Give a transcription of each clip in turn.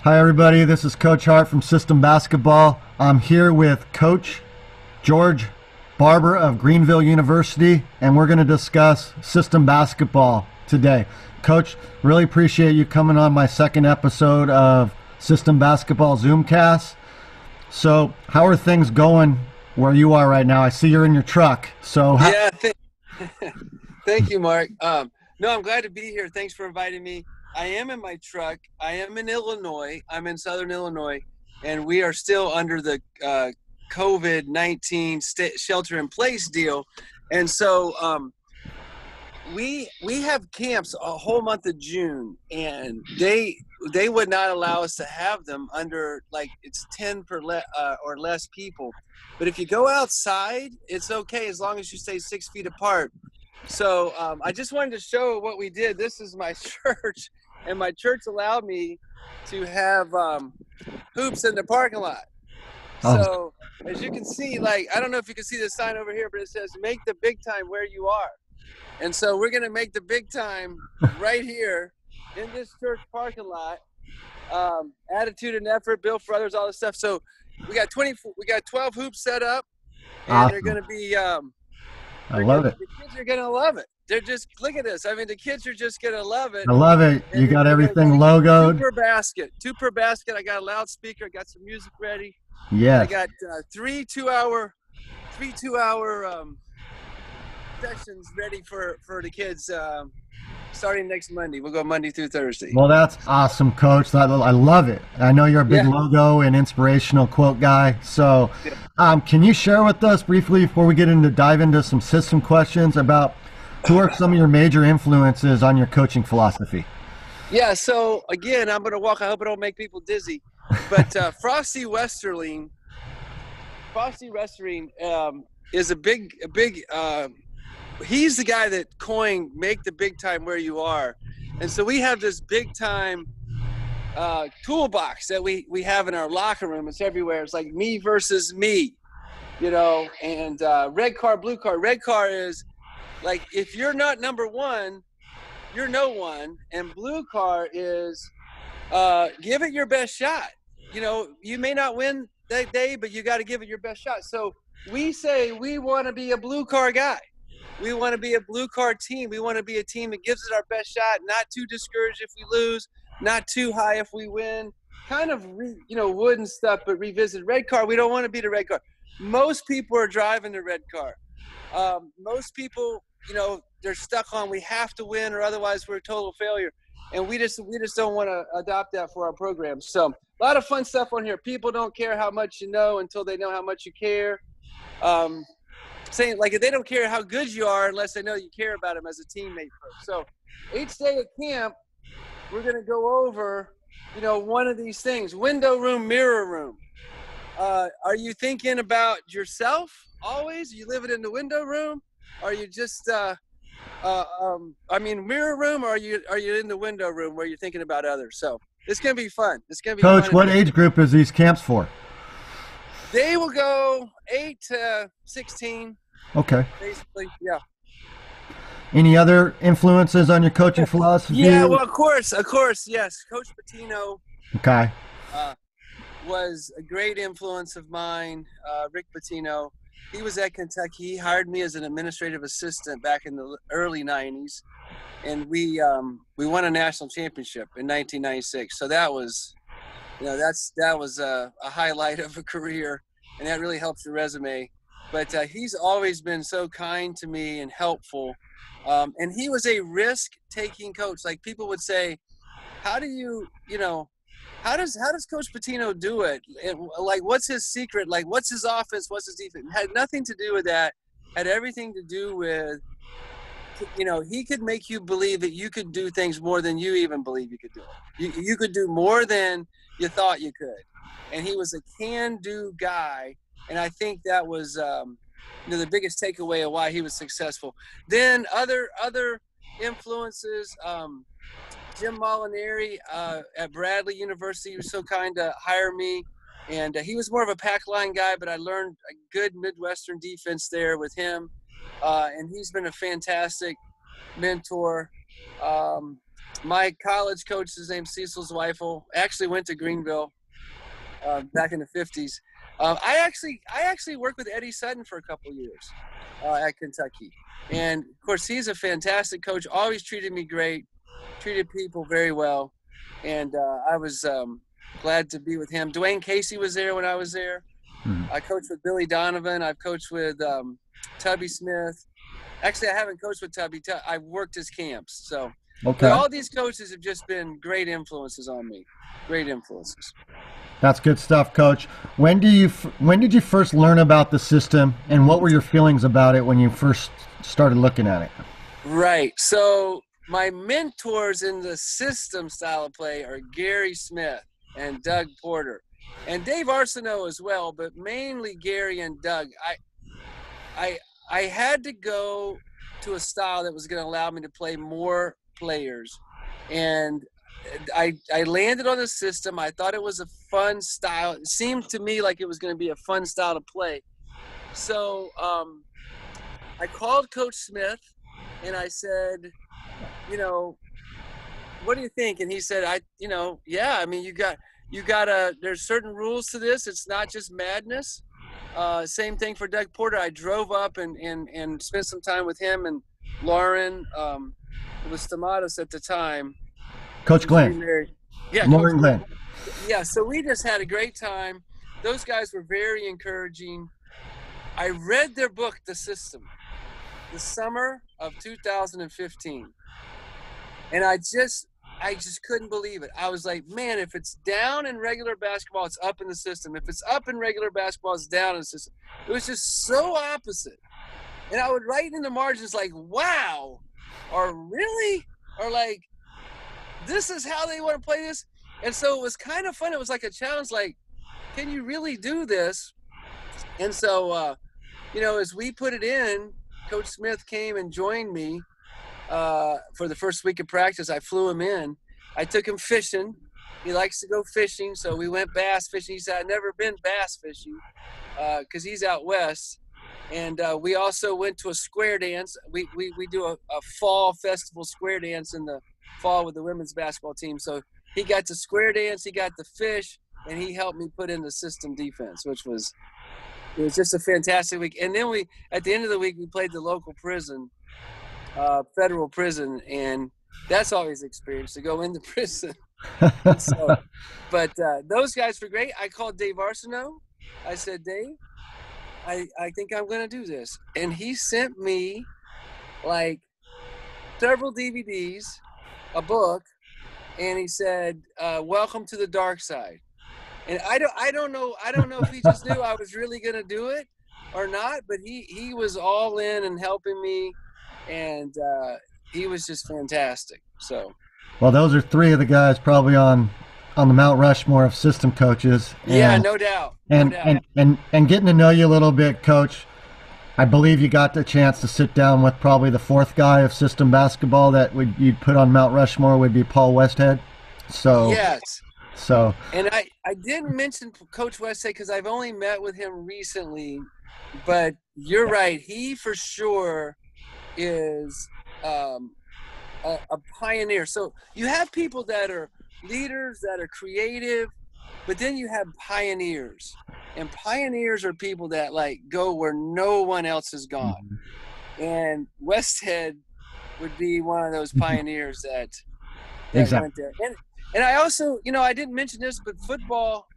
Hi, everybody. This is Coach Hart from System Basketball. I'm here with Coach George Barber of Greenville University, and we're going to discuss system basketball today. Coach, really appreciate you coming on my second episode of System Basketball Zoomcast. So, how are things going where you are right now? I see you're in your truck. So, Thank you, Mark. No, I'm glad to be here. Thanks for inviting me. I am in my truck. I am in Illinois. I'm in Southern Illinois, and we are still under the COVID-19 shelter-in-place deal. And so we have camps a whole month of June, and they would not allow us to have them under, like, it's 10 or less people. But if you go outside, it's okay as long as you stay 6 feet apart. So I just wanted to show what we did. This is my church, and my church allowed me to have hoops in the parking lot. So as you can see, like, I don't know if you can see the sign over here, but it says, "Make the big time where you are." And so we're going to make the big time right here in this church parking lot. Attitude and effort, built for others, all this stuff. So we got 12 hoops set up, and they're going to be I love it. The kids are going to love it. They're just, look at this. I mean, the kids are just going to love it. I love it. You got everything logoed. Two per basket. I got a loudspeaker. I got some music ready. Yeah. I got three two-hour sessions ready for the kids starting next Monday. We'll go Monday through Thursday. Well, that's awesome, Coach. I love it. I know you're a big logo and inspirational quote guy. So can you share with us briefly before we dive into some system questions about who are some of your major influences on your coaching philosophy? Yeah, so again, I'm going to walk. I hope I don't make people dizzy. But Frosty Westerling is a big he's the guy that coined "make the big time where you are." And so we have this big time toolbox that we have in our locker room. It's everywhere. It's like me versus me, and red car, blue car. Red car is like, if you're not number one, you're no one. And blue car is give it your best shot. You may not win that day, but you got to give it your best shot. So we say we want to be a blue car guy. We want to be a blue car team. We want to be a team that gives it our best shot, not too discouraged if we lose, not too high if we win. Kind of, wood and stuff, but revisit. Red car, we don't want to be the red car. Most people are driving the red car. Most people, they're stuck on, we have to win or otherwise we're a total failure. And we just don't want to adopt that for our program. So a lot of fun stuff on here. People don't care how much you know until they know how much you care. Saying, like, they don't care how good you are unless they know you care about them as a teammate first. So each day at camp, we're going to go over, one of these things: window room, mirror room. Are you thinking about yourself always? Are you living in the window room? Are you just, mirror room, or are you in the window room where you're thinking about others? So it's going to be fun. It's going to be Coach, fun. what age group is these camps for? They will go 8 to 16. Okay. Basically, yeah. Any other influences on your coaching philosophy? Yeah, well, of course, yes. Coach Pitino was a great influence of mine. Rick Pitino, he was at Kentucky. He hired me as an administrative assistant back in the early 90s, and we won a national championship in 1996. So that was, that was a highlight of a career, and that really helps your resume. But he's always been so kind to me and helpful. And he was a risk-taking coach. Like, people would say, how does Coach Pitino do it? And, like, what's his secret? Like, what's his offense? What's his defense? It had nothing to do with that. Had everything to do with, he could make you believe that you could do things more than you even believe you could do it. You could do more than you thought you could. And he was a can-do guy. And I think that was, the biggest takeaway of why he was successful. Then other influences, Jim Molinari at Bradley University was so kind to hire me. And he was more of a pack line guy, but I learned a good Midwestern defense there with him. And he's been a fantastic mentor. my college coach, his name's Cecil Zweifel, actually went to Greenville back in the 50s. I actually worked with Eddie Sutton for a couple years at Kentucky. And, of course, he's a fantastic coach, always treated me great, treated people very well. And I was glad to be with him. Dwayne Casey was there when I was there. I coached with Billy Donovan. I've coached with Tubby Smith. Actually, I haven't coached with Tubby. I've worked his camps. So Okay. all these coaches have just been great influences on me. Great influences. That's good stuff, Coach. When did you first learn about the system, and what were your feelings about it when you first started looking at it? Right. So my mentors in the system style of play are Gary Smith and Doug Porter, and Dave Arsenault as well, but mainly Gary and Doug. I had to go to a style that was going to allow me to play more players, and I landed on the system. I thought it was a fun style. It seemed to me like it was going to be a fun style to play. So I called Coach Smith and I said, what do you think? And he said, yeah, I mean, you got there's certain rules to this. It's not just madness. Same thing for Doug Porter. I drove up and spent some time with him and Lauren. It was Stamatis at the time. Coach Glenn. Yeah, Lauren Glenn. Yeah, so we just had a great time. Those guys were very encouraging. I read their book, The System, the summer of 2015. And I just couldn't believe it. I was like, man, if it's down in regular basketball, it's up in the system. If it's up in regular basketball, it's down in the system. It was just so opposite. And I would write in the margins like, wow, or really? Or like, this is how they want to play this? And so it was kind of fun. It was like a challenge, like, can you really do this? And so, as we put it in, Coach Smith came and joined me for the first week of practice. I flew him in. I took him fishing. He likes to go fishing, so we went bass fishing. He said, I've never been bass fishing because he's out west. And we also went to a square dance. We do a fall festival square dance in the fall with the women's basketball team. So he got to square dance, he got to fish, and he helped me put in the system defense, it was just a fantastic week. And then at the end of the week, we played the local prison, federal prison, and that's always an experience to go into prison. But those guys were great. I called Dave Arsenault. I said, Dave, I think I'm going to do this. And he sent me like several DVDs, a book, and he said, welcome to the dark side. And I don't know if he just knew I was really going to do it or not, but he was all in and helping me, and he was just fantastic. So, well, those are three of the guys probably on the Mount Rushmore of system coaches. And, yeah, no doubt. And getting to know you a little bit, Coach, I believe you got the chance to sit down with probably the fourth guy of system basketball that you'd put on Mount Rushmore would be Paul Westhead. So yes. So. And I didn't mention Coach Westhead because I've only met with him recently, but you're right. He for sure is a pioneer. So you have people that are leaders, that are creative, but then you have pioneers. And pioneers are people that like go where no one else has gone. Mm-hmm. And Westhead would be one of those pioneers that exactly. Went there. And I also, I didn't mention this, but football,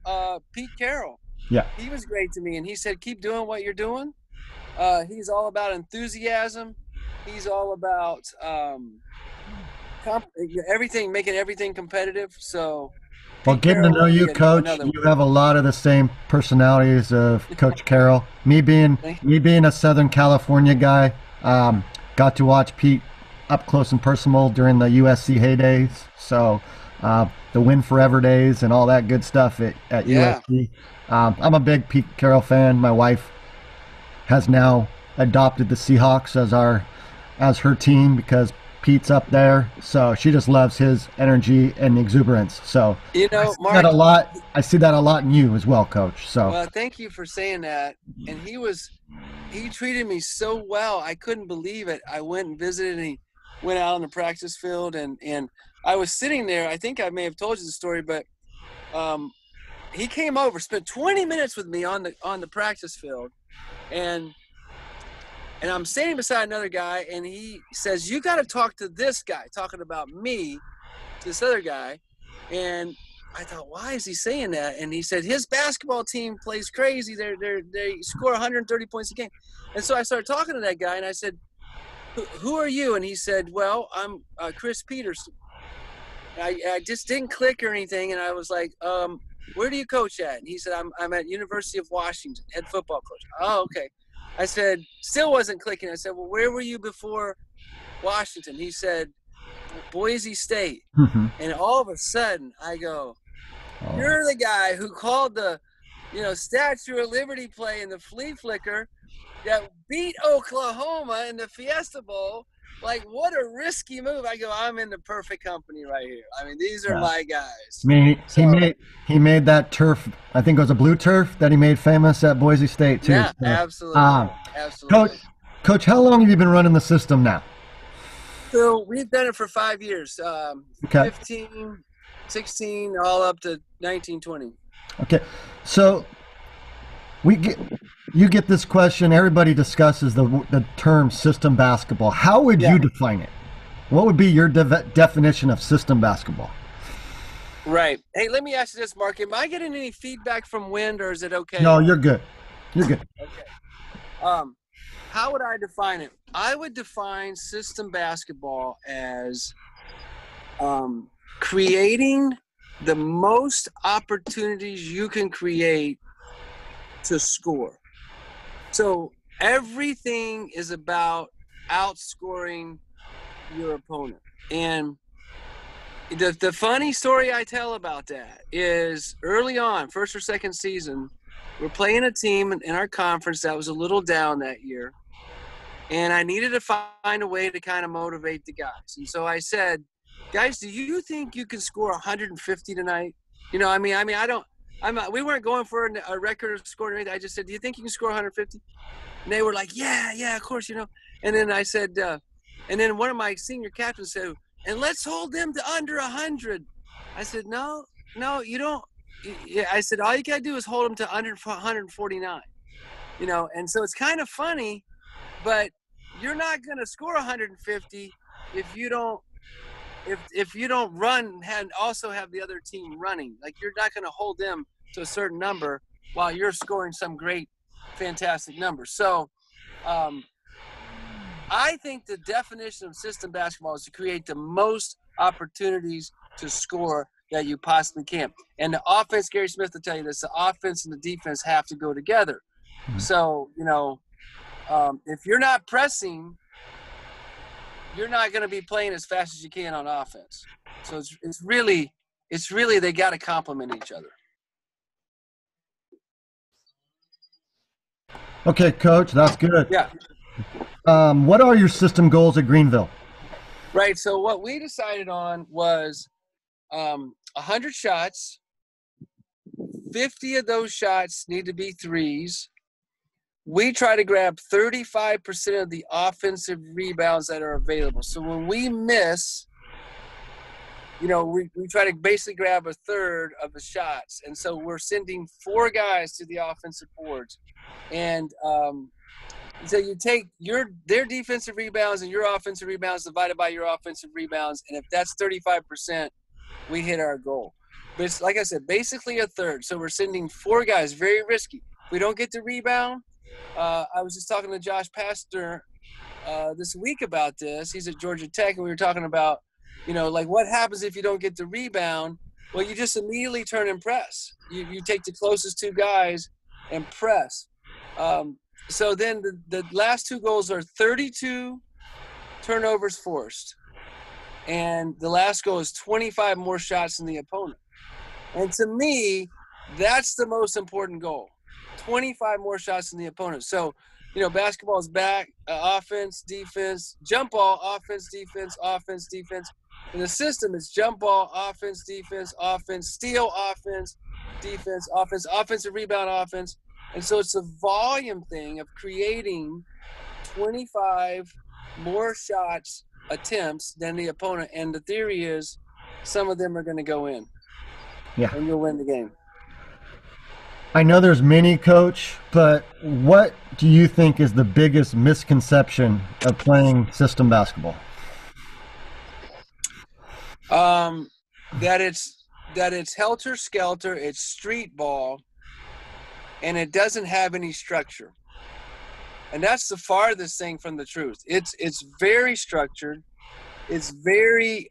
Pete Carroll. Yeah. He was great to me. And he said, keep doing what you're doing. He's all about enthusiasm. He's all about everything, making everything competitive. So, well, getting to know you, Coach, you have a lot of the same personalities of Coach Carroll. Me being a Southern California guy, got to watch Pete up close and personal during the USC heydays. So the Win Forever days and all that good stuff at USC. I'm a big Pete Carroll fan. My wife has now adopted the Seahawks as her team because Pete's up there, so she just loves his energy and exuberance. So Mark, I see that a lot in you as well, Coach. So well, thank you for saying that. And he treated me so well, I couldn't believe it. I went and visited, and he went out on the practice field, and I was sitting there. I think I may have told you the story, but he came over, spent 20 minutes with me on the practice field, and I'm standing beside another guy, and he says, "You got to talk to this guy," talking about me to this other guy. And I thought, why is he saying that? And he said his basketball team plays crazy. They score 130 points a game. And so I started talking to that guy, and I said, "Who are you?" And he said, "Well, I'm Chris Peterson." I just didn't click or anything, and I was like, "Where do you coach at?" And he said, "I'm at University of Washington, head football coach." Oh, okay. I said, still wasn't clicking. I said, "Well, where were you before Washington?" He said, "Boise State." Mm-hmm. And all of a sudden, I go, "You're the guy who called the, Statue of Liberty play in the flea flicker that beat Oklahoma in the Fiesta Bowl. Like, what a risky move." I go, "I'm in the perfect company right here. I mean, these are my guys." I mean, So, he made that turf. I think it was a blue turf that he made famous at Boise State too. yeah, So, absolutely. Absolutely. Coach, how long have you been running the system now? So we've done it for 5 years, Okay. 15, 16, all up to 19, 20. Okay. So you get this question. Everybody discusses the term system basketball. How would Yeah. you define it? What would be your definition of system basketball? Right. Hey, let me ask you this, Mark. Am I getting any feedback from Wind, or is it okay? No, you're good. You're good. Okay. How would I define it? I would define system basketball as creating the most opportunities you can create to score. So everything is about outscoring your opponent. And the funny story I tell about that is early on, first or second season, we're playing a team in our conference that was a little down that year. And I needed to find a way to kind of motivate the guys. And so I said, "Guys, do you think you can score 150 tonight?" We weren't going for a record of scoring or anything. I just said, "Do you think you can score 150? And they were like, yeah, of course, And then I said, and then one of my senior captains said, "And let's hold them to under 100. I said, no, you don't. I said, all you got to do is hold them to under 149. And so it's kind of funny, but you're not going to score 150 if you don't run and also have the other team running. Like, you're not going to hold them to a certain number while you're scoring some great, fantastic number." So I think the definition of system basketball is to create the most opportunities to score that you possibly can. And the offense, Gary Smith will tell you this, the offense and the defense have to go together. So, if you're not pressing, you're not going to be playing as fast as you can on offense. So it's really they got to complement each other. Okay, Coach, that's good. Yeah. What are your system goals at Greenville? Right. So what we decided on was 100 shots. 50 of those shots need to be threes. We try to grab 35% of the offensive rebounds that are available. So when we miss, we try to basically grab a third of the shots. And so we're sending 4 guys to the offensive boards. And so you take their defensive rebounds and your offensive rebounds divided by your offensive rebounds. And if that's 35%, we hit our goal. But it's, like I said, basically a third. So we're sending 4 guys, very risky. If we don't get the rebound, I was just talking to Josh Pastor this week about this. He's at Georgia Tech, and we were talking about, what happens if you don't get the rebound? Well, you just immediately turn and press. You take the closest 2 guys and press. So then the last 2 goals are 32 turnovers forced. And the last goal is 25 more shots than the opponent. And to me, that's the most important goal. 25 more shots than the opponent. So, basketball is back, offense, defense, jump ball, offense, defense, offense, defense. And the system is jump ball, offense, defense, steal, offense, defense, offensive rebound, offense. And so it's a volume thing of creating 25 more shots attempts than the opponent. And the theory is some of them are going to go in. Yeah. And you'll win the game. I know there's many, Coach, but what do you think is the biggest misconception of playing system basketball? That it's helter skelter, it's street ball, and it doesn't have any structure. And that's the farthest thing from the truth. It's very structured. It's very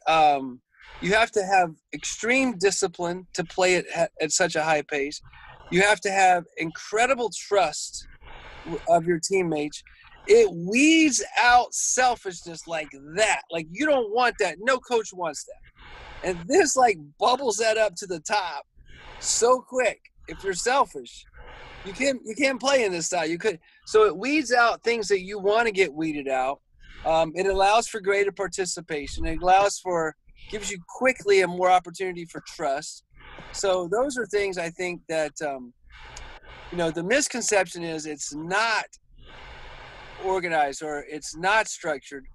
you have to have extreme discipline to play it at such a high pace. You have to have incredible trust of your teammates. It weeds out selfishness like that. Like, you don't want that. No coach wants that. And this like bubbles that up to the top so quick. If you're selfish, you can't play in this style. You could. So it weeds out things that you want to get weeded out. It allows for greater participation. It gives you quickly a more opportunity for trust. So those are things I think that, the misconception is it's not organized or it's not structured.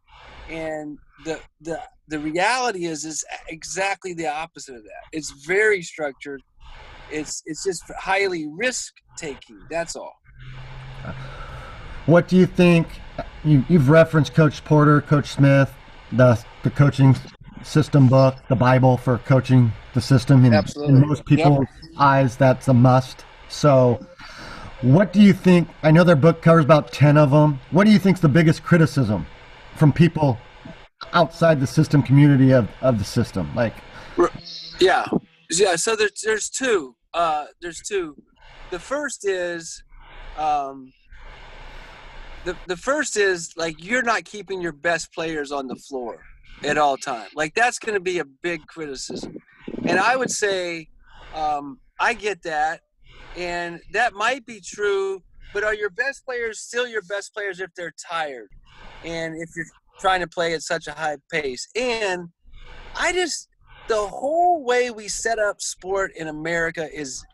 And the reality is exactly the opposite of that. It's very structured. It's just highly risk-taking. That's all. What do you think? You've referenced Coach Porter, Coach Smith, the coaching system book, the Bible for coaching the system. Absolutely. In most people's eyes, that's a must. So what do you think? I know their book covers about 10 of them. What do you think is the biggest criticism from people outside the system community of the system? Yeah. So there's two. There's two. The first is, the first is like, you're not keeping your best players on the floor at all time. Like, that's going to be a big criticism. And I would say, I get that, and that might be true, but are your best players still your best players if they're tired and if you're trying to play at such a high pace? And the whole way we set up sport in America is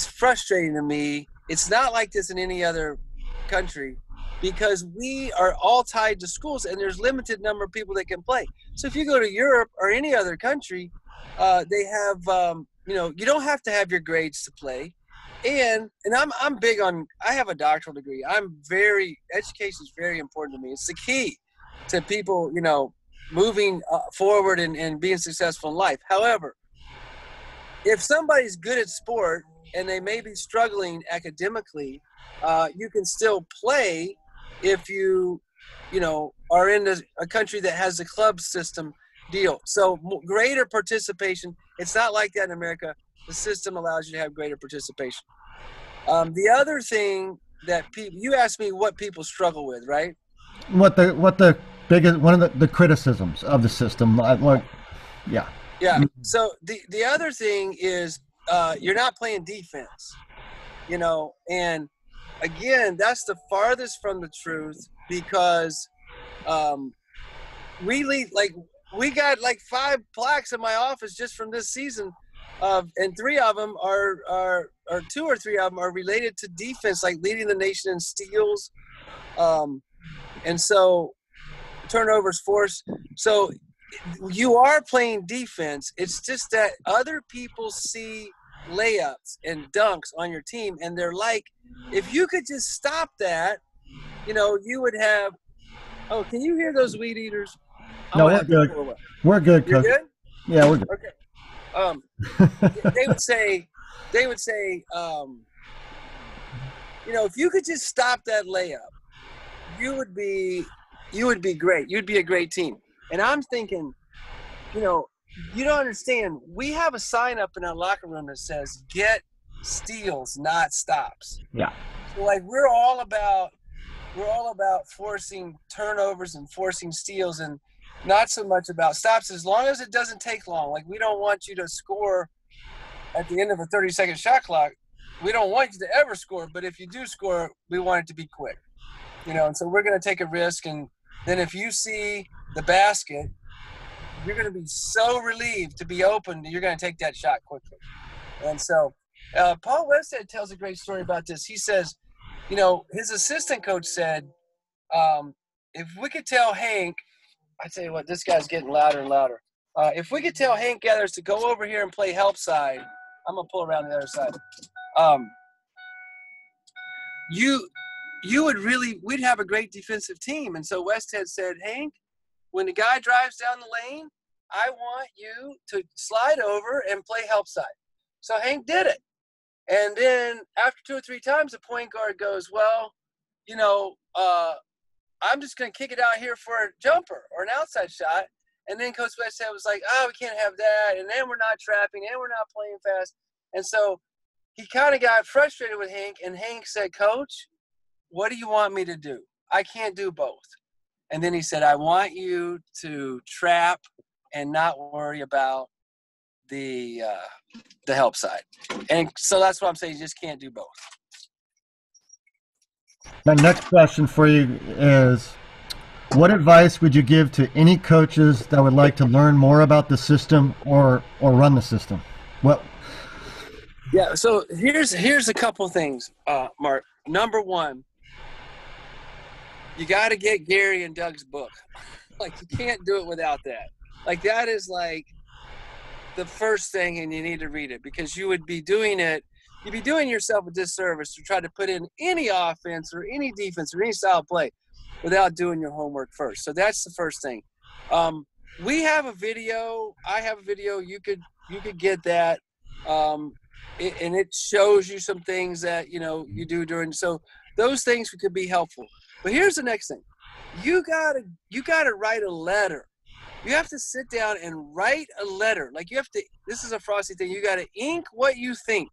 frustrating to me. It's not like this in any other country, because we are all tied to schools and there's limited number of people that can play. So if you go to Europe or any other country, they have, you don't have to have your grades to play. And I'm big on, I have a doctoral degree. Education is very important to me. It's the key to people, moving forward and being successful in life. However, if somebody's good at sport and they may be struggling academically, you can still play if you are in a country that has a club system deal. So greater participation. It's not like that in America. The system allows you to have greater participation. The other thing that you asked me what people struggle with, right? What the biggest, one of the criticisms of the system, yeah. So the other thing is, you're not playing defense, and again, that's the farthest from the truth, because we got like 5 plaques in my office just from this season, and 3 of them are 2 or 3 of them are related to defense, like leading the nation in steals, and so turnovers forced. So you are playing defense. It's just that other people see layups and dunks on your team, and they're like, if you could just stop that, you would have. Oh, can you hear those weed eaters? No, we're good. We're good, Coach. You're good? Yeah, we're good. Okay. They would say, if you could just stop that layup, you would be great. You'd be a great team. And I'm thinking, you don't understand. We have a sign up in our locker room that says, "Get steals, not stops." Yeah. So like, we're all about forcing turnovers and forcing steals, and not so much about stops, as long as it doesn't take long. Like, we don't want you to score at the end of a 30-second shot clock. We don't want you to ever score, but if you do score, we want it to be quick. And so we're going to take a risk, and then if you see the basket, you're going to be so relieved to be open that you're going to take that shot quickly. And so Paul Westhead tells a great story about this. He says, his assistant coach said, if we could tell Hank, I tell you what, this guy's getting louder and louder. If we could tell Hank Gathers to go over here and play help side, I'm gonna pull around the other side. We'd have a great defensive team. And so Westhead said, Hank, when the guy drives down the lane, I want you to slide over and play help side. So Hank did it. And then after 2 or 3 times, the point guard goes, well, I'm just going to kick it out here for a jumper or an outside shot. And then Coach Westhead was like, oh, we can't have that. And then we're not trapping and we're not playing fast. And so he kind of got frustrated with Hank. And Hank said, Coach, what do you want me to do? I can't do both. And then he said, I want you to trap and not worry about the help side. And so that's what I'm saying. You just can't do both. My next question for you is, what advice would you give to any coaches that would like to learn more about the system or run the system? Yeah, so here's a couple things, Mark. Number one, you got to get Gary and Doug's book. Like, you can't do it without that. Like, that is like the first thing, and you need to read it, because you'd be doing yourself a disservice to try to put in any offense or any defense or any style of play without doing your homework first. So that's the first thing. We have a video. I have a video. You could get that. And it shows you some things that, you do during. So those things could be helpful. But here's the next thing. You gotta write a letter. You have to sit down and write a letter. Like, this is a Frosty thing. You got to ink what you think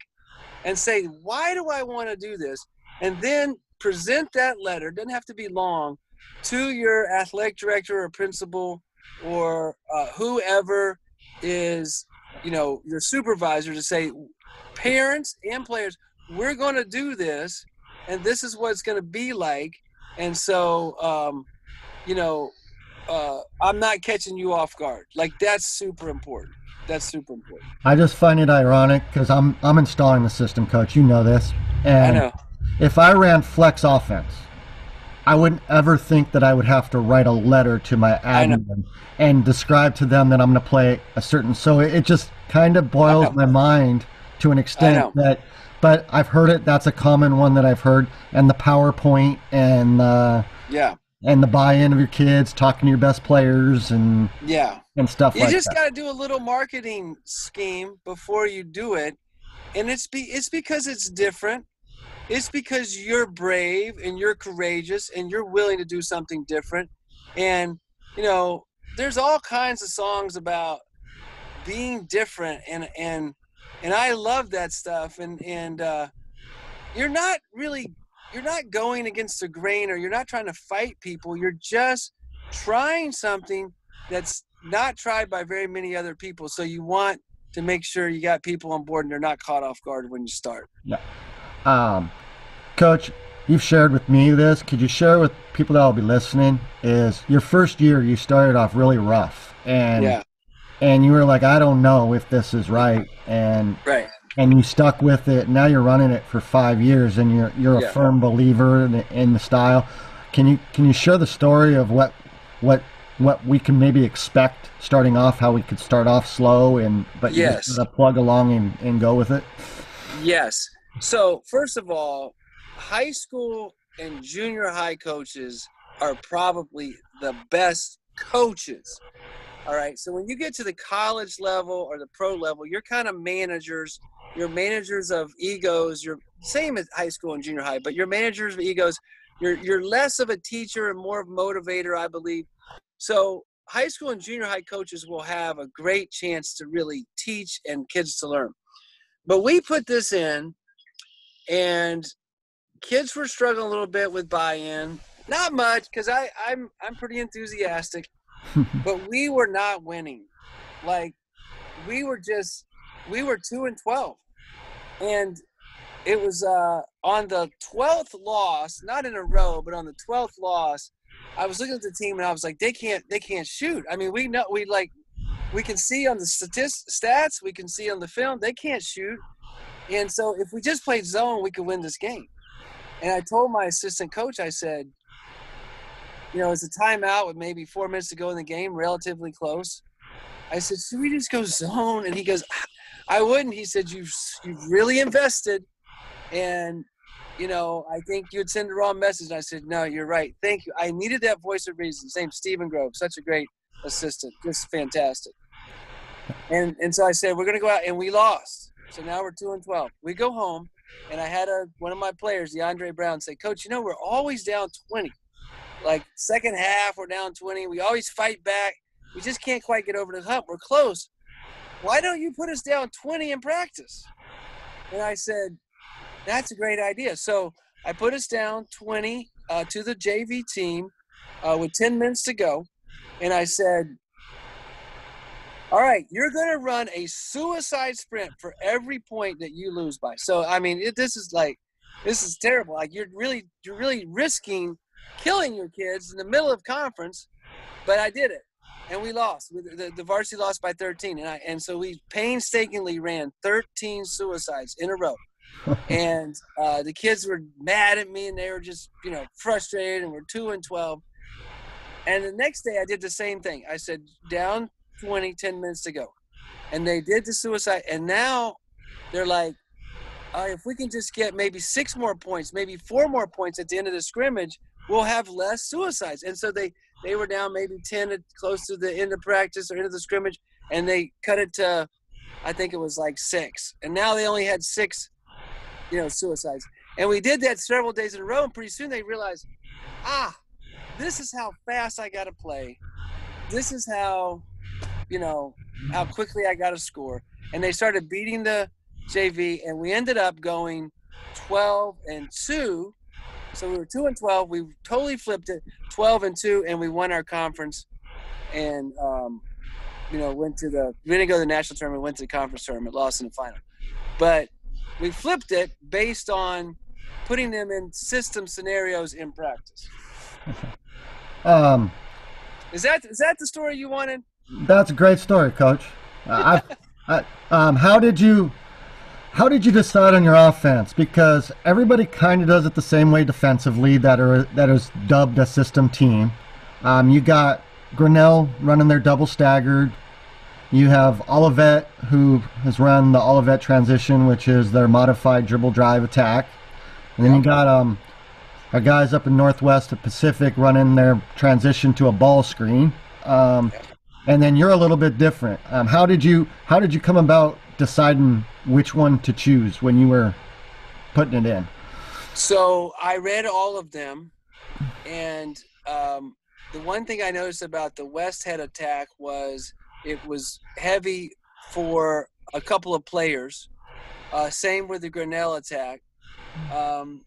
and say, why do I want to do this? And then present that letter, doesn't have to be long, to your athletic director or principal or whoever is, your supervisor, to say, parents and players, we're going to do this, and this is what it's going to be like. And so, I'm not catching you off guard. Like, that's super important. I just find it ironic because I'm installing the system, Coach. You know this. And I know. If I ran flex offense, I wouldn't ever think that I would have to write a letter to my admin and describe to them that I'm going to play a certain. So it just kind of boils my mind to an extent that. But I've heard it. That's a common one that I've heard. And the PowerPoint and and the buy-in of your kids, talking to your best players and stuff like that. You just got to do a little marketing scheme before you do it. And it's because it's different. It's because you're brave and you're courageous and you're willing to do something different. And, there's all kinds of songs about being different. And I love that stuff. And you're not going against the grain, or you're not trying to fight people. You're just trying something that's not tried by very many other people. So you want to make sure you got people on board and they're not caught off guard when you start. Yeah. Coach, you've shared with me this. Could you share with people that will be listening, is your first year you started off really rough and you were like, I don't know if this is right. And you stuck with it. Now you're running it for 5 years, and you're a firm believer in the style. Can you share the story of what we can maybe expect starting off? How we could start off slow, but you just sort of plug along and go with it. Yes. So first of all, high school and junior high coaches are probably the best coaches. All right. So when you get to the college level or the pro level, you're kind of managers. You're managers of egos. You're same as high school and junior high, but you're managers of egos. You're less of a teacher and more of a motivator, I believe. So high school and junior high coaches will have a great chance to really teach and kids to learn. But we put this in, and kids were struggling a little bit with buy-in. Not much, because I'm pretty enthusiastic, but we were not winning. Like, we were 2-12. And it was on the 12th loss, not in a row, but on the 12th loss, I was looking at the team and I was like, they can't shoot. I mean, we can see on the stats, we can see on the film, they can't shoot. And so if we just played zone, we could win this game. And I told my assistant coach, I said, it's a timeout with maybe 4 minutes to go in the game, relatively close. I said, should we just go zone? And he goes, I wouldn't. He said, you've really invested. And, I think you'd send the wrong message. And I said, no, you're right. Thank you. I needed that voice of reason. Same Stephen Grove, such a great assistant. Just fantastic. And so I said, we're going to go out, and we lost. So now we're 2-12. We go home, and I had one of my players, DeAndre Brown, say, Coach, we're always down 20. Like second half, we're down 20. We always fight back. We just can't quite get over the hump. We're close. Why don't you put us down 20 in practice? And I said, that's a great idea. So I put us down 20 to the JV team with 10 minutes to go. And I said, all right, you're going to run a suicide sprint for every point that you lose by. So, this is terrible. Like you're really risking killing your kids in the middle of conference, but I did it. And we lost. The varsity lost by 13. And so we painstakingly ran 13 suicides in a row. And the kids were mad at me, and they were just, frustrated, and we're 2-12. And the next day I did the same thing. I said, down 20, 10 minutes to go. And they did the suicide. And now they're like, if we can just get maybe 6 more points, maybe 4 more points at the end of the scrimmage, we'll have less suicides. And so they were down maybe 10 close to the end of practice or end of the scrimmage, and they cut it to, I think it was like 6. And now they only had 6, suicides. And we did that several days in a row, and pretty soon they realized, this is how fast I got to play. This is how, how quickly I got to score. And they started beating the JV, and we ended up going 12-2. So we were 2-12. We totally flipped it, 12-2, and we won our conference. And we didn't go to the national tournament, went to the conference tournament, lost in the final. But we flipped it based on putting them in system scenarios in practice. Is that the story you wanted? That's a great story, Coach. How did you decide on your offense? Because everybody kind of does it the same way defensively. That is dubbed a system team. You got Grinnell running their double staggered. You have Olivet, who has run the Olivet transition, which is their modified dribble drive attack. And then you got our guys up in Northwest at Pacific running their transition to a ball screen. And then you're a little bit different. How did you come about deciding which one to choose when you were putting it in? So I read all of them, and the one thing I noticed about the West Head attack was it was heavy for a couple of players. Same with the Grinnell attack. And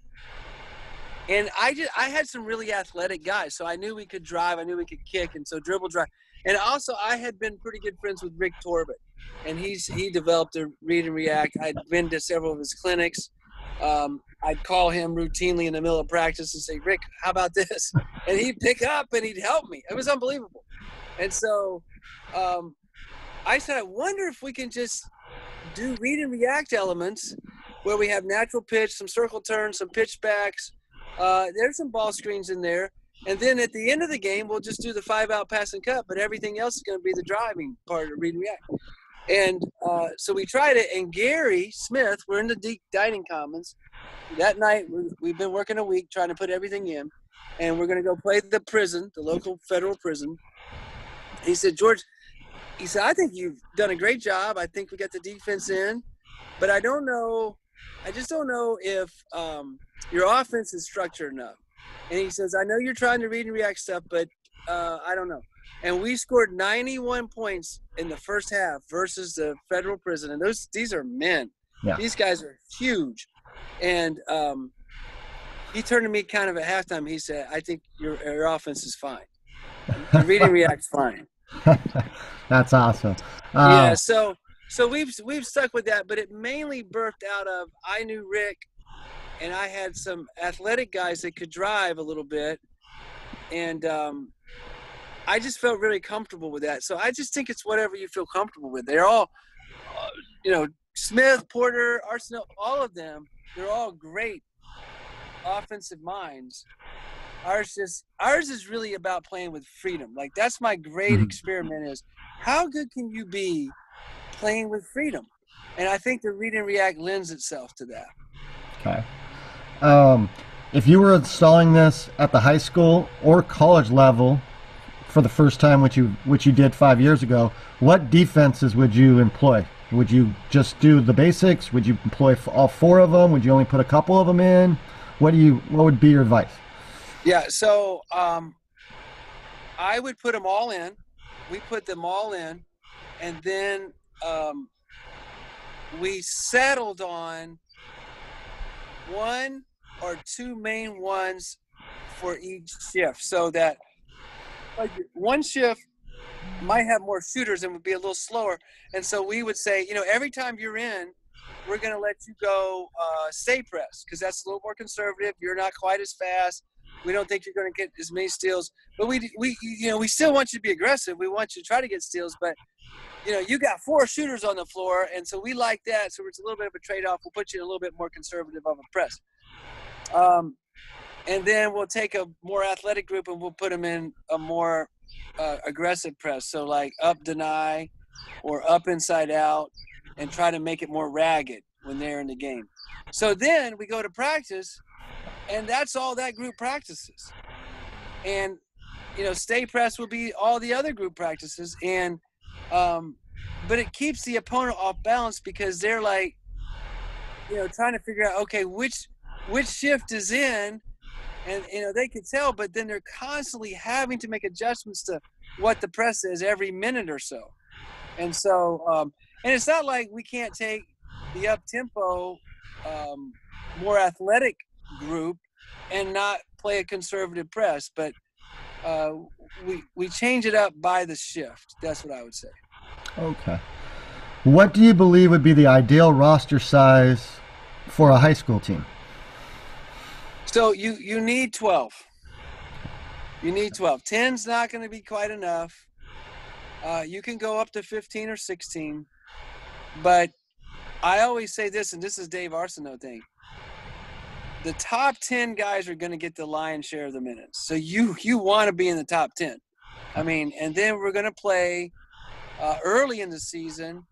I had some really athletic guys, so I knew we could drive, I knew we could kick, and so dribble drive. And also I had been pretty good friends with Rick Torbett, and he developed a read and react. I'd been to several of his clinics. I'd call him routinely in the middle of practice and say, Rick, how about this? And he'd pick up and he'd help me. It was unbelievable. And so I said, I wonder if we can just do read and react elements where we have natural pitch, some circle turns, some pitch backs. There's some ball screens in there. And then at the end of the game, we'll just do the 5-out pass and cut, but everything else is going to be the driving part of read and react. And so we tried it, and Gary Smith, we're in the dining commons. That night, we've been working a week trying to put everything in, and we're going to go play the prison, the local federal prison. He said, George, I think you've done a great job. I think we got the defense in, but I just don't know if your offense is structured enough. And he says, I know you're trying to read and react stuff, but I don't know. And we scored 91 points in the first half versus the federal prison. And these are men. Yeah. These guys are huge. And he turned to me kind of at halftime. He said, I think your offense is fine. Your read and react's fine. That's awesome. Yeah, so we've stuck with that, but it mainly birthed out of I knew Rick, and I had some athletic guys that could drive a little bit, and I just felt really comfortable with that. So I just think it's whatever you feel comfortable with. They're all, Smith, Porter, Arsenal, all of them, they're all great offensive minds. Ours is really about playing with freedom. Like, that's my great experiment is, how good can you be playing with freedom? And I think the read and react lends itself to that. Okay. If you were installing this at the high school or college level for the first time, which you did 5 years ago, what defenses would you employ? Would you just do the basics? Would you employ all 4 of them? Would you only put a couple of them in? What would be your advice? Yeah, so I would put them all in. We put them all in, and then we settled on 1 or 2 main ones for each shift, so that like one shift might have more shooters and would be a little slower. And so we would say, every time you're in, we're going to let you go stay press, because that's a little more conservative. You're not quite as fast. We don't think you're going to get as many steals, but we still want you to be aggressive. We want you to try to get steals, but you got 4 shooters on the floor, and so we like that. So it's a little bit of a trade-off. We'll put you in a little bit more conservative of a press. And then we'll take a more athletic group and we'll put them in a more aggressive press. So like up deny or up inside out, and try to make it more ragged when they're in the game. So then we go to practice, and that's all that group practices. And, stay press will be all the other group practices. And, but it keeps the opponent off balance, because they're like, trying to figure out, okay, which shift is in, and, they can tell, but then they're constantly having to make adjustments to what the press is every minute or so. And so, and it's not like we can't take the up-tempo, more athletic group and not play a conservative press, but we change it up by the shift. That's what I would say. Okay. What do you believe would be the ideal roster size for a high school team? So you need 12. You need 12. 10's not going to be quite enough. You can go up to 15 or 16, but I always say this, and this is Dave Arsenault thing. The top 10 guys are going to get the lion's share of the minutes. So you want to be in the top 10. I mean, and then we're going to play early in the season,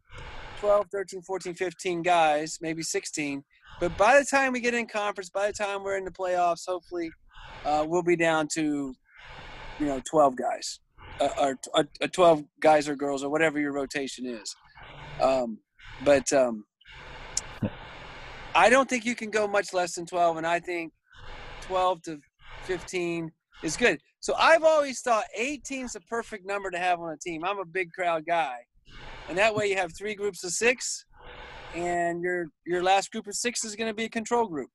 12, 13, 14, 15 guys, maybe 16. But by the time we get in conference, by the time we're in the playoffs, hopefully we'll be down to, 12 guys, or 12 guys or girls, or whatever your rotation is. But I don't think you can go much less than 12, and I think 12 to 15 is good. So I've always thought 18 is a perfect number to have on a team. I'm a big crowd guy, and that way you have 3 groups of 6, and your last group of 6 is going to be a control group.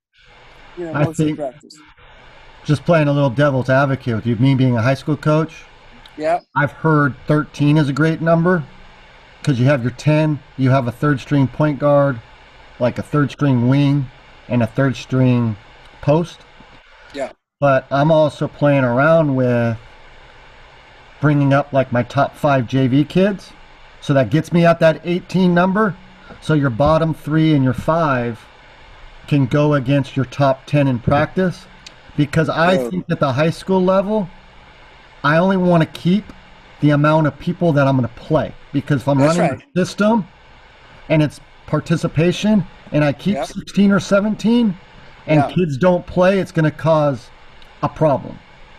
Most of the practice. Just playing a little devil's advocate with you, me being a high school coach. Yeah. I've heard 13 is a great number, because you have your 10, you have a third string point guard, like a third string wing, and a third string post. Yeah. But I'm also playing around with bringing up like my top 5 JV kids. So that gets me at that 18 number. So your bottom 3 and your 5 can go against your top 10 in practice. Because I think at the high school level, I only want to keep the amount of people that I'm going to play. Because if I'm running a system and it's participation and I keep 16 or 17 and kids don't play, it's going to cause a problem.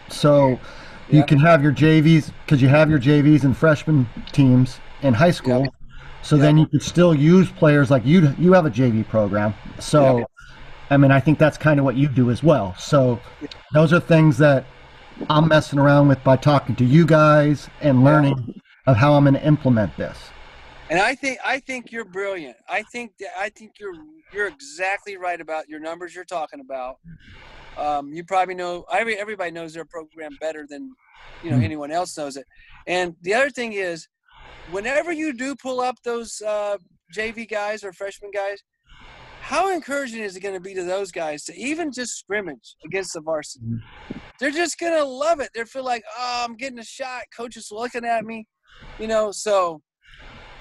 So you can have your JVs, because you have your JVs and freshman teams in high school. So then you could still use players like you have a JV program. So, I mean, I think that's kind of what you do as well. So those are things that I'm messing around with by talking to you guys and learning of how I'm going to implement this. And I think you're brilliant. I think you're exactly right about your numbers you're talking about. You probably know, everybody knows their program better than anyone else knows it. And the other thing is, whenever you do pull up those JV guys or freshman guys, how encouraging is it going to be to those guys to even just scrimmage against the varsity? They're just going to love it. They feel like, oh, I'm getting a shot. Coach is looking at me, so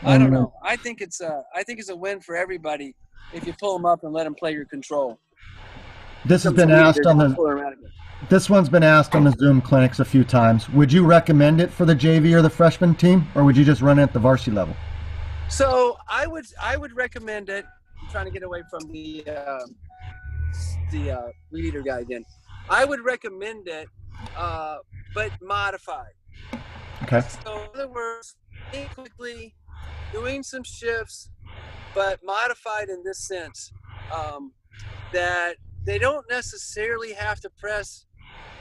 I don't know. I think it's a win for everybody if you pull them up and let them play your control. This has Some been asked leaders on the. pulling around again. This one's been asked on the Zoom clinics a few times. Would you recommend it for the JV or the freshman team, or would you just run it at the varsity level? So I would recommend it. I'm trying to get away from the weed eater guy again. I would recommend it, but modified. Okay. So in other words, quickly doing some shifts, but modified in this sense, that they don't necessarily have to press,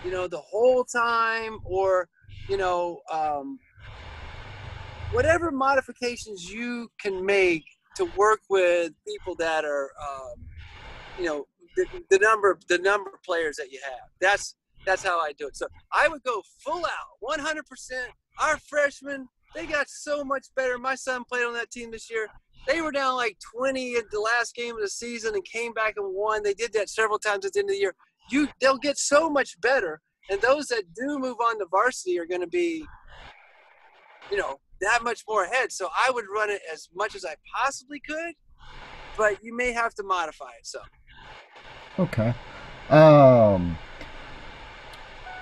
the whole time, or, whatever modifications you can make to work with people that are, the number of players that you have. That's how I do it. So I would go full out, 100%. Our freshmen, they got so much better. My son played on that team this year. They were down like 20 at the last game of the season and came back and won. They did that several times at the end of the year. They'll get so much better. And those that do move on to varsity are going to be, that much more ahead. So I would run it as much as I possibly could, but you may have to modify it. So. Okay.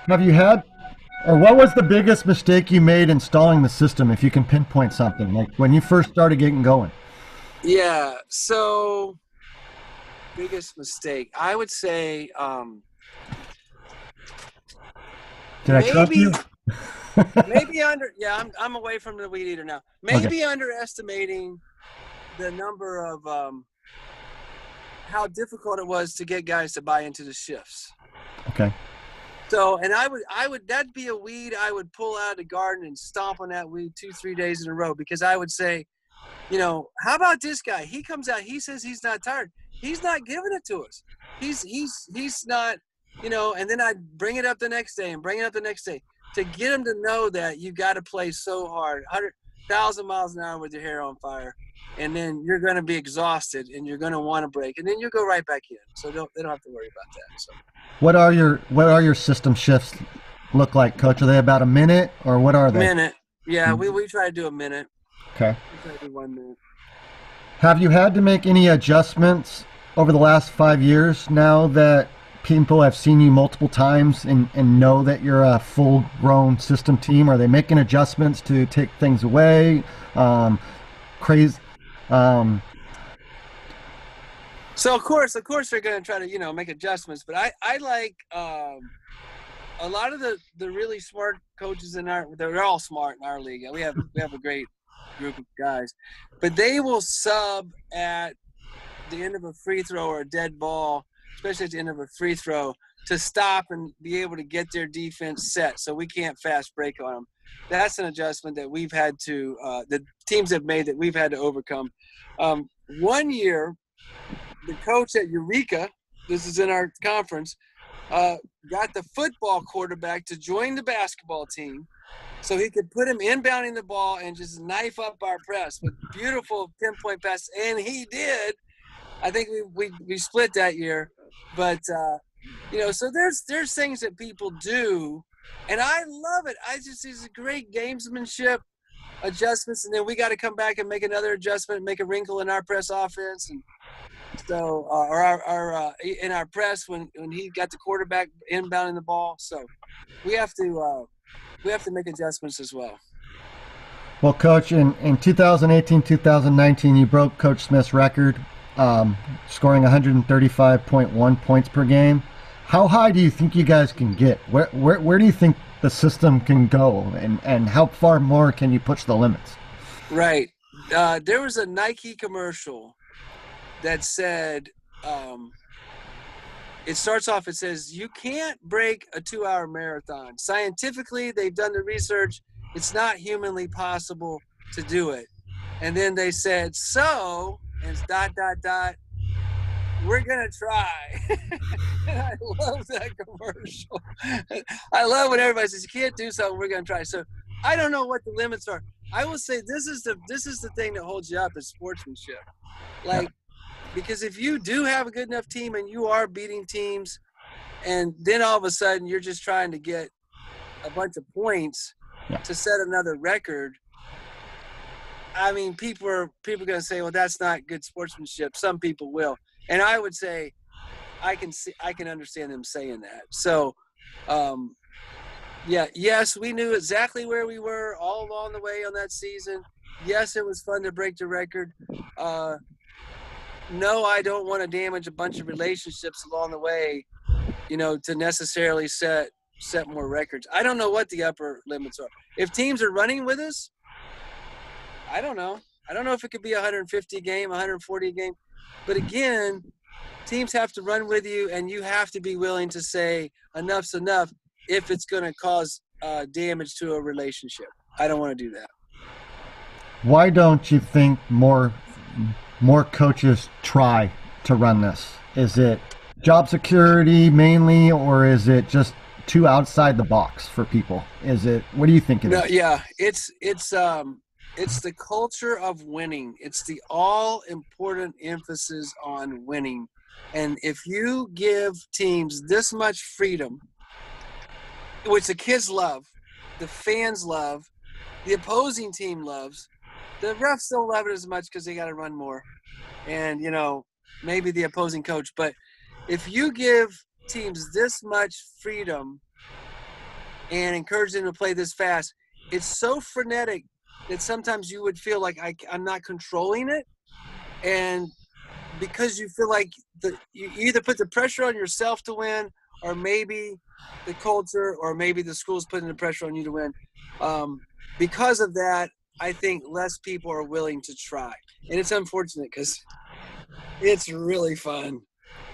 Have you had, or what was the biggest mistake you made installing the system, if you can pinpoint something, like when you first started getting going? Yeah, so biggest mistake, I would say, Did I trust you? maybe I'm away from the weed eater now. Maybe underestimating the number of how difficult it was to get guys to buy into the shifts. Okay. So, and I would that'd be a weed I would pull out of the garden and stomp on that weed 2-3 days in a row, because I would say, how about this guy? He comes out, he says he's not tired. He's not giving it to us. He's not, and then I'd bring it up the next day and bring it up the next day to get him to know that you got to play so hard, 100,000 miles an hour with your hair on fire, and then you're going to be exhausted and you're going to want to break, and then you go right back in. So they don't have to worry about that. So. What are your system shifts look like, Coach? Are they about a minute, or what are they? Minute. Yeah, we try to do a minute. Okay. We try to do 1 minute. Have you had to make any adjustments over the last 5 years now that people have seen you multiple times and know that you're a full-grown system team? Are they making adjustments to take things away? So of course they're going to try to make adjustments, but I like a lot of the really smart coaches they're all smart in our league. We have a great group of guys, but they will sub at the end of a free throw or a dead ball, especially at the end of a free throw, to stop and be able to get their defense set so we can't fast break on them. That's an adjustment that we've had to the teams have made that we've had to overcome. 1 year, the coach at Eureka, this is in our conference, got the football quarterback to join the basketball team so he could put him inbounding the ball and just knife up our press with beautiful pinpoint passes. And he did. I think we split that year. But, so there's things that people do, and I love it. It's a great gamesmanship adjustments, and then we got to come back and make another adjustment, make a wrinkle in our press offense. And so, in our press when he got the quarterback inbounding the ball. So we have to make adjustments as well. Well, Coach, in 2018, 2019, you broke Coach Smith's record, scoring 135.1 points per game. How high do you think you guys can get? Where do you think the system can go, and how far more can you push the limits? Right. There was a Nike commercial that said, it starts off, it says, you can't break a 2-hour marathon. Scientifically, they've done the research. It's not humanly possible to do it. And then they said, so, and it's ... we're going to try. And I love that commercial. I love when everybody says, you can't do something, we're going to try. So I don't know what the limits are. I will say this is the thing that holds you up is sportsmanship. Because if you do have a good enough team and you are beating teams, and then all of a sudden you're just trying to get a bunch of points to set another record, I mean, people are going to say, well, that's not good sportsmanship. Some people will. And I would say I can understand them saying that. So, yes, we knew exactly where we were all along the way on that season. Yes, it was fun to break the record. No, I don't want to damage a bunch of relationships along the way, to necessarily set more records. I don't know what the upper limits are. If teams are running with us, I don't know. I don't know if it could be 150 a game, 140 a game. But again, teams have to run with you, and you have to be willing to say enough's enough if it's going to cause damage to a relationship. I don't want to do that. Why don't you think more coaches try to run this? Is it job security mainly, or is it just too outside the box for people? What do you think it is? Yeah, it's the culture of winning. It's the all important emphasis on winning. And if you give teams this much freedom, which the kids love, the fans love, the opposing team loves, the refs don't love it as much because they got to run more. And, maybe the opposing coach. But if you give teams this much freedom and encourage them to play this fast, it's so frenetic that sometimes you would feel like I'm not controlling it. And because you feel like you either put the pressure on yourself to win, or maybe the culture, or maybe the school's putting the pressure on you to win. Because of that, I think less people are willing to try. And it's unfortunate because it's really fun.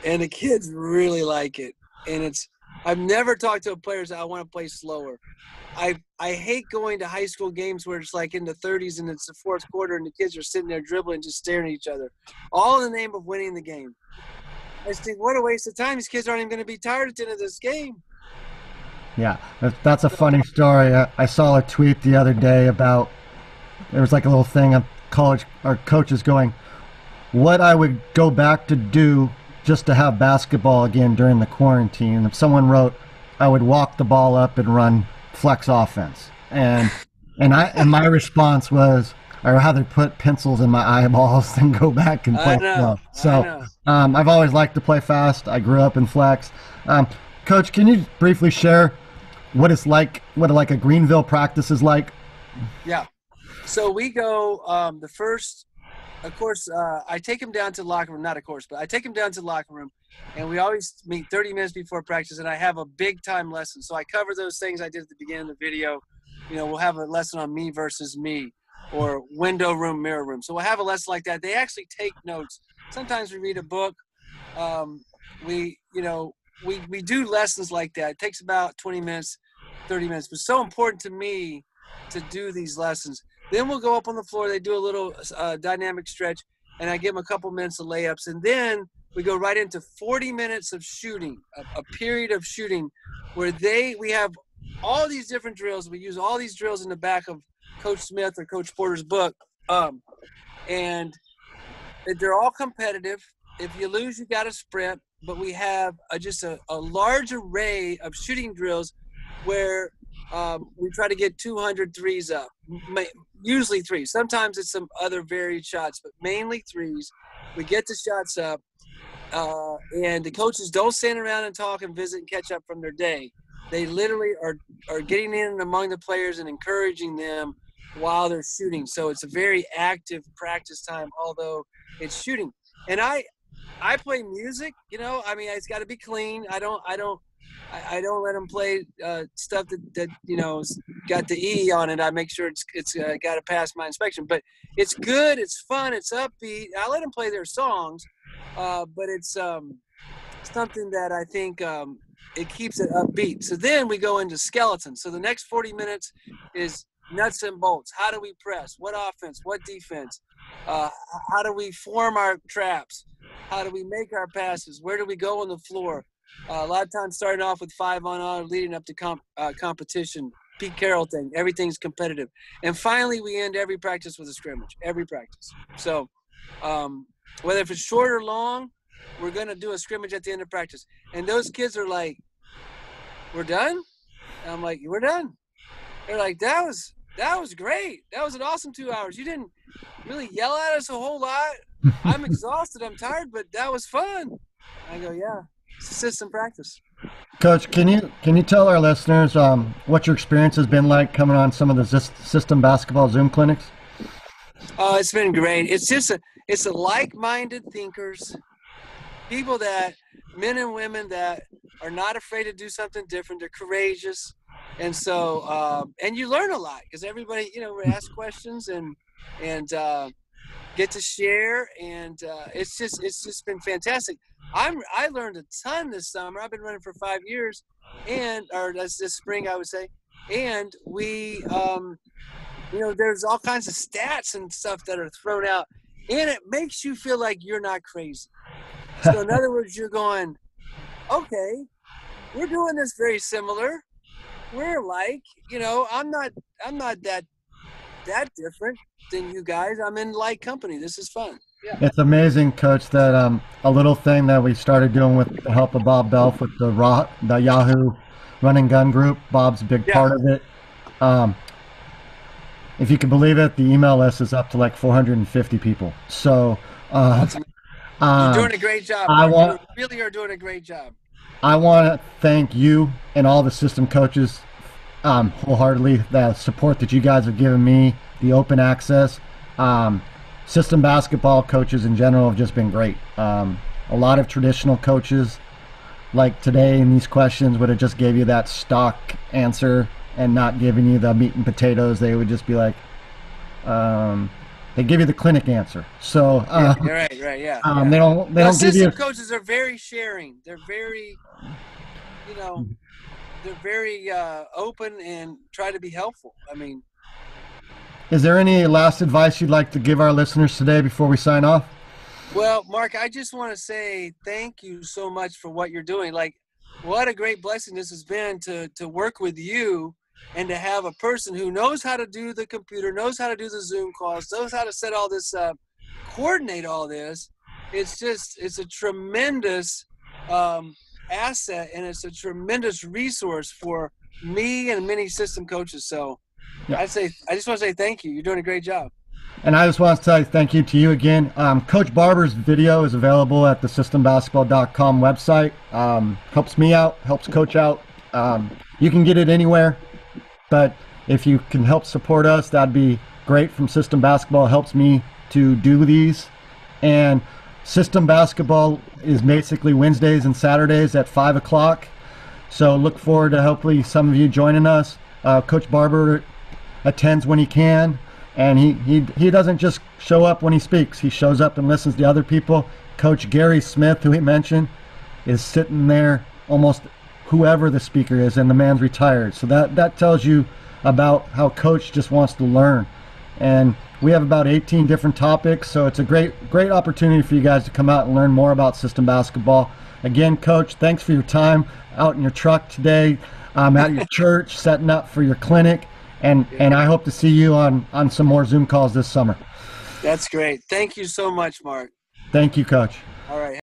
And the kids really like it. And I've never talked to players that I want to play slower. I hate going to high school games where it's like in the 30s and it's the fourth quarter and the kids are sitting there dribbling, just staring at each other, all in the name of winning the game. I just think, what a waste of time. These kids aren't even going to be tired at the end of this game. Yeah, that's a funny story. I saw a tweet the other day about, there was like a little thing of coaches going, what I would go back to do just to have basketball again during the quarantine. If someone wrote, I would walk the ball up and run flex offense. And my response was, I'd rather put pencils in my eyeballs than go back and play slow. So I've always liked to play fast. I grew up in flex. Coach, can you briefly share what a Greenville practice is like? Yeah. So we go the first, of course, I take him down to the locker room, not of course, but I take him down to the locker room, and we always meet 30 minutes before practice, and I have a big time lesson. So I cover those things I did at the beginning of the video. We'll have a lesson on me versus me, or window room, mirror room. So we'll have a lesson like that. They actually take notes. Sometimes we read a book. We do lessons like that. It takes about 20 minutes, 30 minutes, but it's so important to me to do these lessons. Then we'll go up on the floor. They do a little dynamic stretch, and I give them a couple minutes of layups. And then we go right into 40 minutes of shooting, a period of shooting where we have all these different drills. We use all these drills in the back of Coach Smith or Coach Porter's book. And they're all competitive. If you lose, you got to sprint. But we have just a large array of shooting drills where we try to get 200 threes up, usually threes. Sometimes it's some other varied shots, but mainly threes. We get the shots up, and the coaches don't stand around and talk and visit and catch up from their day. They literally are getting in among the players and encouraging them while they're shooting. So it's a very active practice time, although it's shooting. And I play music, it's got to be clean. I don't let them play stuff that got the E on it. I make sure it's got to pass my inspection. But it's good, it's fun, it's upbeat. I let them play their songs, but it's something that I think it keeps it upbeat. So then we go into skeletons. So the next 40 minutes is nuts and bolts. How do we press? What offense? What defense? How do we form our traps? How do we make our passes? Where do we go on the floor? A lot of times starting off with 5-on-0, leading up to competition, Pete Carroll thing. Everything's competitive. And finally, we end every practice with a scrimmage, every practice. So whether if it's short or long, we're going to do a scrimmage at the end of practice. And those kids are like, we're done? And I'm like, we're done. They're like, that was great. That was an awesome 2 hours. You didn't really yell at us a whole lot. I'm exhausted. I'm tired, but that was fun. I go, yeah. it's a system practice. Coach, can you tell our listeners what your experience has been like coming on some of the system basketball Zoom clinics? Oh, it's been great. It's a like-minded thinkers, people men and women that are not afraid to do something different. They're courageous. And so, and you learn a lot because everybody, we ask questions and get to share. And it's just been fantastic. I learned a ton this summer. I've been running for 5 years or that's this spring, I would say. And we, there's all kinds of stats and stuff that are thrown out, and it makes you feel like you're not crazy. So in other words, you're going, okay, we're doing this very similar. We're like, I'm not that different than you guys. I'm in like company. This is fun. Yeah. It's amazing, Coach, that a little thing that we started doing with the help of Bob Belf with the Yahoo Run and Gun group. Bob's a big part of it. If you can believe it, the email list is up to like 450 people. So you're doing a great job. You really are doing a great job. I want to thank you and all the system coaches wholeheartedly. The support that you guys have given me, the open access. System basketball coaches in general have just been great. A lot of traditional coaches, like today in these questions, would have just gave you that stock answer and not giving you the meat and potatoes. They would just be like, they give you the clinic answer. So you're right, yeah. They don't give you. System coaches are very sharing. They're very, they're very open and try to be helpful. I mean, is there any last advice you'd like to give our listeners today before we sign off? Well, Mark, I just want to say thank you so much for what you're doing. Like, what a great blessing this has been to work with you and to have a person who knows how to do the computer, knows how to do the Zoom calls, knows how to set all this up, coordinate all this. It's a tremendous asset, and it's a tremendous resource for me and many system coaches. So I just want to say thank you. You're doing a great job. And I just want to say thank you to you again. Coach Barber's video is available at the systembasketball.com website. Helps me out, helps Coach out. You can get it anywhere, but if you can help support us, that'd be great. From System Basketball, helps me to do these. And System Basketball is basically Wednesdays and Saturdays at 5 o'clock. So look forward to hopefully some of you joining us. Coach Barber attends when he can. And he doesn't just show up when he speaks. He shows up and listens to other people. Coach Gary Smith, who he mentioned, is sitting there almost whoever the speaker is, and the man's retired. So that tells you about how Coach just wants to learn. And we have about 18 different topics, so it's a great opportunity for you guys to come out and learn more about system basketball. Again, Coach, thanks for your time out in your truck today, at your church, setting up for your clinic. And I hope to see you on some more Zoom calls this summer. That's great. Thank you so much, Mark. Thank you, Coach. All right.